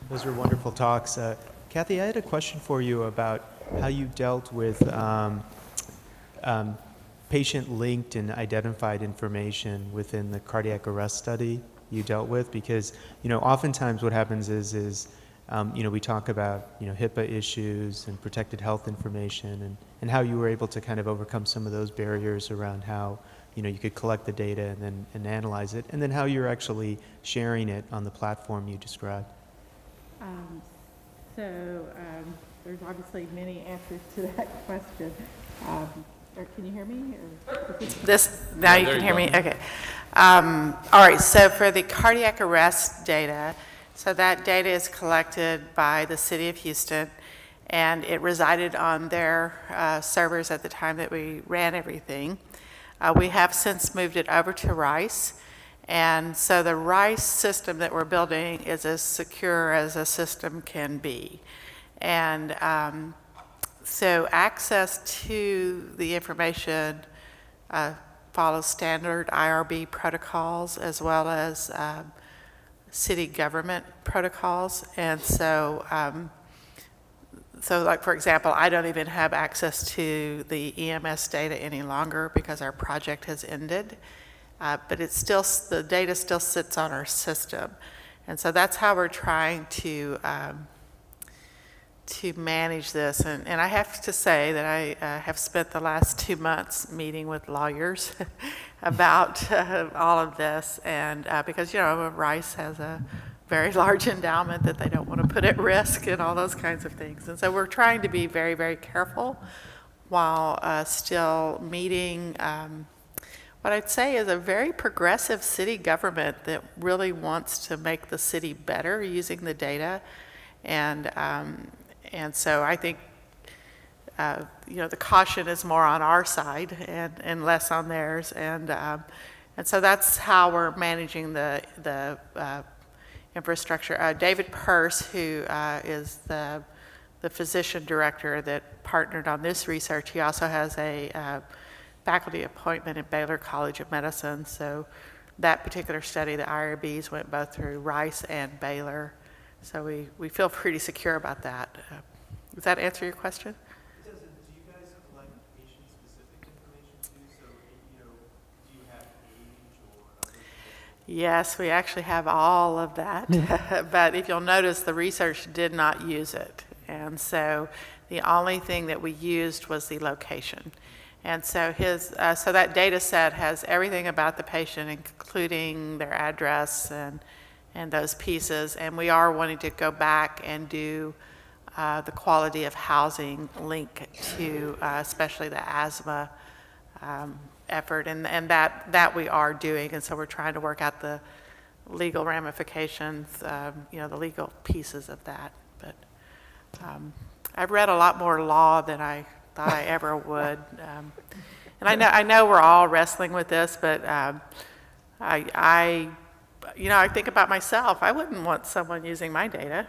Those are wonderful talks. Kathy, I had a question for you about how you dealt with patient-linked and identified information within the cardiac arrest study you dealt with, because oftentimes what happens is we talk about HIPAA issues and protected health information, and how you were able to kind of overcome some of those barriers around how you could collect the data and analyze it, and then how you're actually sharing it on the platform you described. There's obviously many answers to that question. Or can you hear me? Now you can hear me? Okay. All right, so for the cardiac arrest data, so that data is collected by the City of Houston, and it resided on their servers at the time that we ran everything. We have since moved it over to RICE, and so the RICE system that we're building is as secure as a system can be. And so access to the information follows standard IRB protocols as well as city government protocols. And so, like for example, I don't even have access to the EMS data any longer because our project has ended. But it's still, the data still sits on our system. And so that's how we're trying to manage this. And I have to say that I have spent the last 2 months meeting with lawyers about all of this. And because, Rice has a very large endowment that they don't want to put at risk and all those kinds of things. And so we're trying to be very, very careful while still meeting what I'd say is a very progressive city government that really wants to make the city better using the data. And so I think, the caution is more on our side and less on theirs. And so that's how we're managing the infrastructure. David Purse, who is the physician director that partnered on this research, he also has a faculty appointment at Baylor College of Medicine. So that particular study, the IRBs went both through Rice and Baylor. So we feel pretty secure about that. Does that answer your question? It does. Do you guys collect patient-specific information too? So, do you have age or other? Yes, we actually have all of that. But if you'll notice, the research did not use it. And so the only thing that we used was the location. And so so that data set has everything about the patient, including their address and those pieces. And we are wanting to go back and do the quality of housing link to especially the asthma effort. And that we are doing. And so we're trying to work out the legal ramifications, the legal pieces of that. But I've read a lot more law than I thought I ever would. And I know we're all wrestling with this, but I think about myself. I wouldn't want someone using my data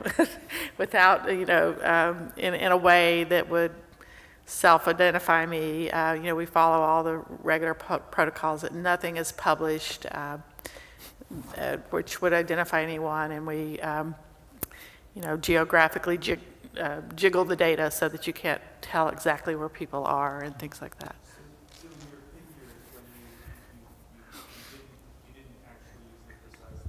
without, in a way that would self-identify me. We follow all the regular protocols that nothing is published, which would identify anyone, and we, geographically jiggle the data so that you can't tell exactly where people are and things like that. So in your figures, when you didn't actually use the precise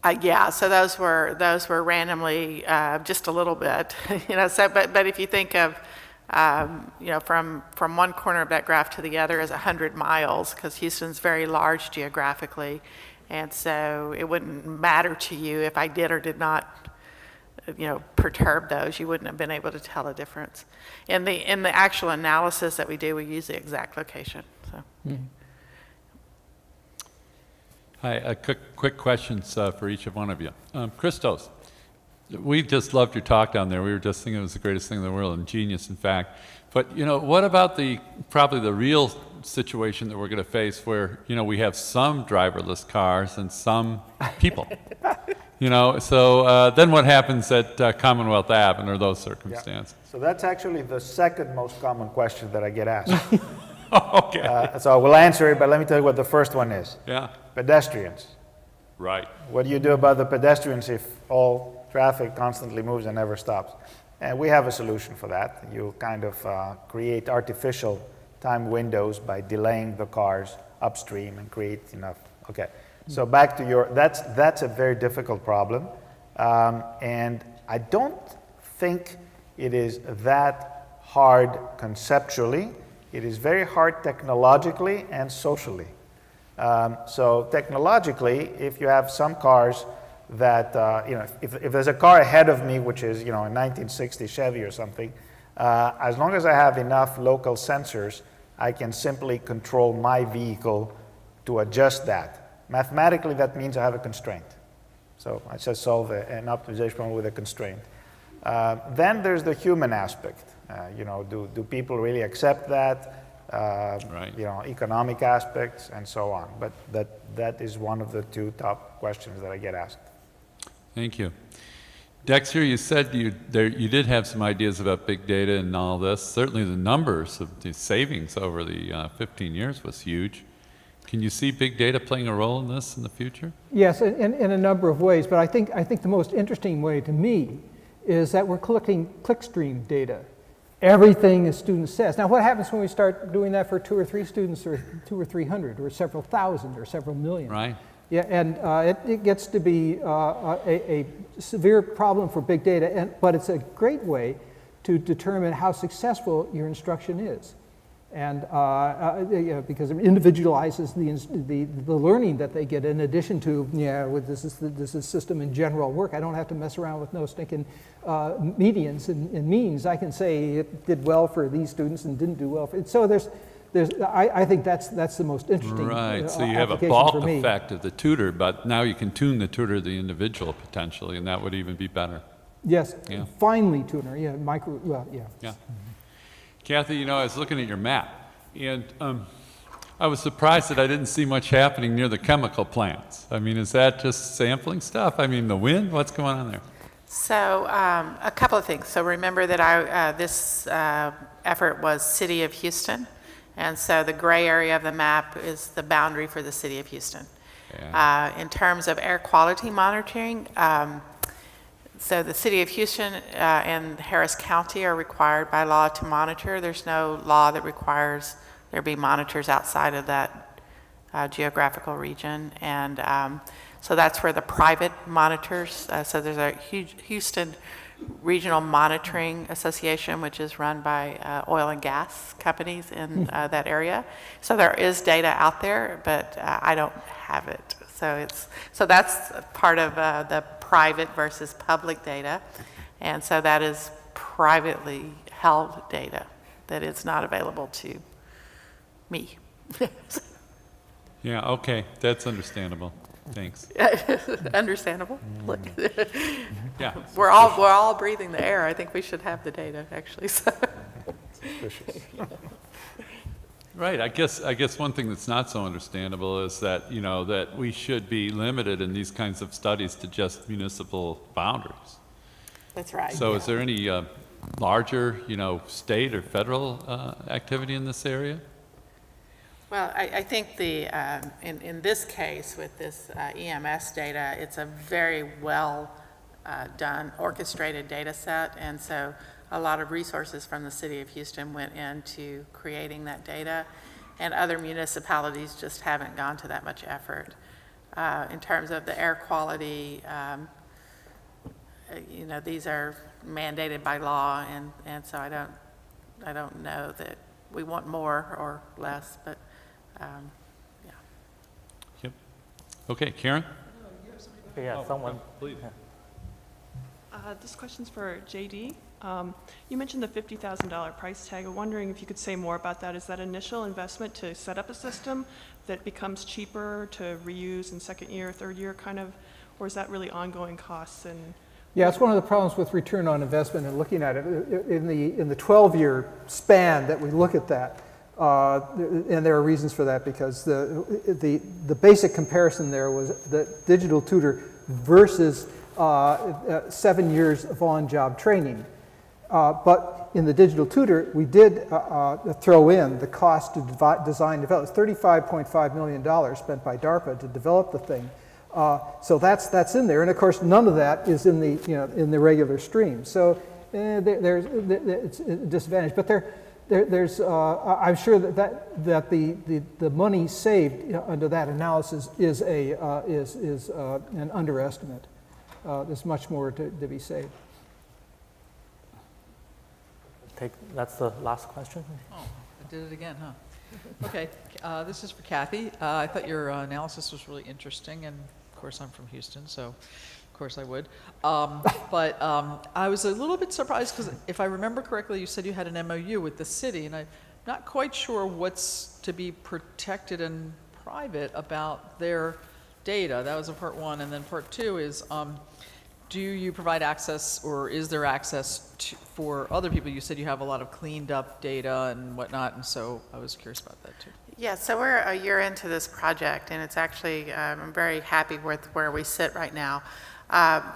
location? Yeah, so those were randomly just a little bit, So, but if you think of, from one corner of that graph to the other is 100 miles, because Houston's very large geographically, and so it wouldn't matter to you if I did or did not perturb those. You wouldn't have been able to tell a difference. In the actual analysis that we do, we use the exact location. So. Mm-hmm. Hi, quick questions for each of one of you. Christos, we just loved your talk down there. We were just thinking it was the greatest thing in the world, and genius, in fact. But what about probably the real situation that we're going to face, where we have some driverless cars and some people? So then what happens at Commonwealth Ave under those circumstances? Yeah. So that's actually the second most common question that I get asked. Okay. So I will answer it, but let me tell you what the first one is. Yeah. Pedestrians. Right. What do you do about the pedestrians if all traffic constantly moves and never stops? And we have a solution for that. You kind of create artificial time windows by delaying the cars upstream and create enough. Okay, so back to your, that's a very difficult problem. And I don't think it is that hard conceptually. It is very hard technologically and socially. So technologically, if you have some cars that, if there's a car ahead of me, which is, a 1960 Chevy or something, as long as I have enough local sensors, I can simply control my vehicle to adjust that. Mathematically, that means I have a constraint. So I just solve an optimization problem with a constraint. Then there's the human aspect. Do people really accept that? Right. Economic aspects and so on. But that is one of the two top questions that I get asked. Thank you. Dexter, you said you did have some ideas about big data and all this. Certainly the numbers of the savings over the 15 years was huge. Can you see big data playing a role in this in the future? Yes, in a number of ways, but I think the most interesting way to me is that we're collecting clickstream data. Everything a student says. Now, what happens when we start doing that for 2 or 3 students, or 200 or 300, or several thousand, or several million? Right. Yeah, and it gets to be a severe problem for big data, but it's a great way to determine how successful your instruction is. And because it individualizes the learning that they get, in addition to, this is system in general work. I don't have to mess around with no stinking medians and means. I can say it did well for these students and didn't do well for it. So I think that's the most interesting Right, so you have a application bulk for me. effect of the tutor, but now you can tune the tutor to the individual potentially, and that would even be better. Yes, Yeah. finely tuner, yeah. Yeah. Kathy, I was looking at your map, and I was surprised that I didn't see much happening near the chemical plants. I mean, is that just sampling stuff? I mean, the wind? What's going on there? So a couple of things. So remember that this effort was City of Houston, and so the gray area of the map is the boundary for the City of Houston. Yeah. In terms of air quality monitoring, so the City of Houston and Harris County are required by law to monitor. There's no law that requires there be monitors outside of that geographical region, and so that's where the private monitors, so there's a Houston Regional Monitoring Association, which is run by oil and gas companies in that area. So there is data out there, but I don't have it. So that's part of the private versus public data, and so that is privately held data that is not available to me. Yeah, okay, that's understandable. Thanks. Understandable. Look, Yeah. we're all breathing the air. I think we should have the data, actually. So. Right. I guess one thing that's not so understandable is that that we should be limited in these kinds of studies to just municipal boundaries. That's right. So is there any larger state or federal activity in this area? Well, I think in this case with this EMS data, it's a very well done, orchestrated data set, and so a lot of resources from the City of Houston went into creating that data, and other municipalities just haven't gone to that much effort. In terms of the air quality, these are mandated by law, and so I don't know that we want more or less, but yeah. Yep. Okay, Karen? Yeah, someone. Please. This question's for JD. You mentioned the $50,000 price tag. I'm wondering if you could say more about that. Is that initial investment to set up a system that becomes cheaper to reuse in second year, third year kind of, or is that really ongoing costs? And Yeah, it's one of the problems with return on investment and looking at it. In the 12-year span that we look at that, and there are reasons for that, because the basic comparison there was the digital tutor versus 7 years of on-job training. But in the digital tutor, we did throw in the cost to design and develop. It's $35.5 million spent by DARPA to develop the thing. So that's in there, and of course none of that is in the in the regular stream. So it's a disadvantage, but there's I'm sure that the money saved under that analysis is an underestimate. There's much more to be saved. That's the last question. Oh, I did it again, huh? Okay, this is for Kathy. I thought your analysis was really interesting, and of course I'm from Houston, so of course I would. But I was a little bit surprised because if I remember correctly, you said you had an MOU with the city, and I'm not quite sure what's to be protected and private about their data. That was in part one, and then part two is, do you provide access, or is there access for other people? You said you have a lot of cleaned up data and whatnot, and so I was curious about that too. Yeah, so we're a year into this project, and it's actually, I'm very happy with where we sit right now.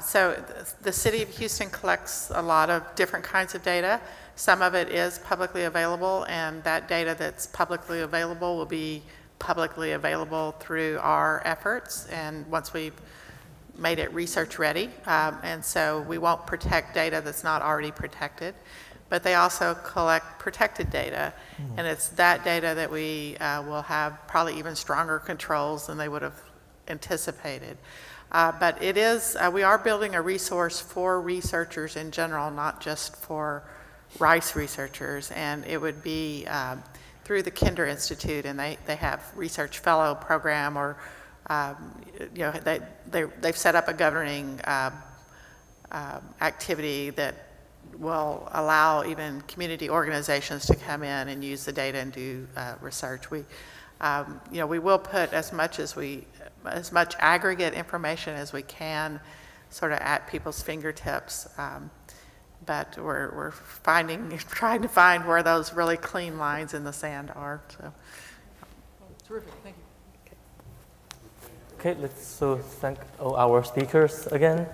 So the city of Houston collects a lot of different kinds of data. Some of it is publicly available, and that data that's publicly available will be publicly available through our efforts, and once we've made it research ready, and so we won't protect data that's not already protected, but they also collect protected data, and it's that data that we will have probably even stronger controls than they would have anticipated. But it is, we are building a resource for researchers in general, not just for Rice researchers, and it would be through the Kinder Institute, and they have research fellow program, or they've set up a governing activity that will allow even community organizations to come in and use the data and do research. We will put as much aggregate information as we can, sort of at people's fingertips. But we're trying to find where those really clean lines in the sand are. So. Terrific, thank you. Okay, let's thank all our speakers again.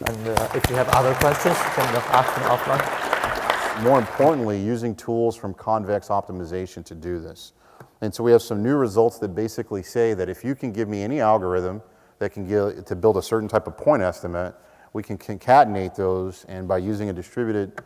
And if you have other questions, you can just ask them offline. More importantly, using tools from convex optimization to do this. And so we have some new results that basically say that if you can give me any algorithm that can to build a certain type of point estimate, we can concatenate those, and by using a distributed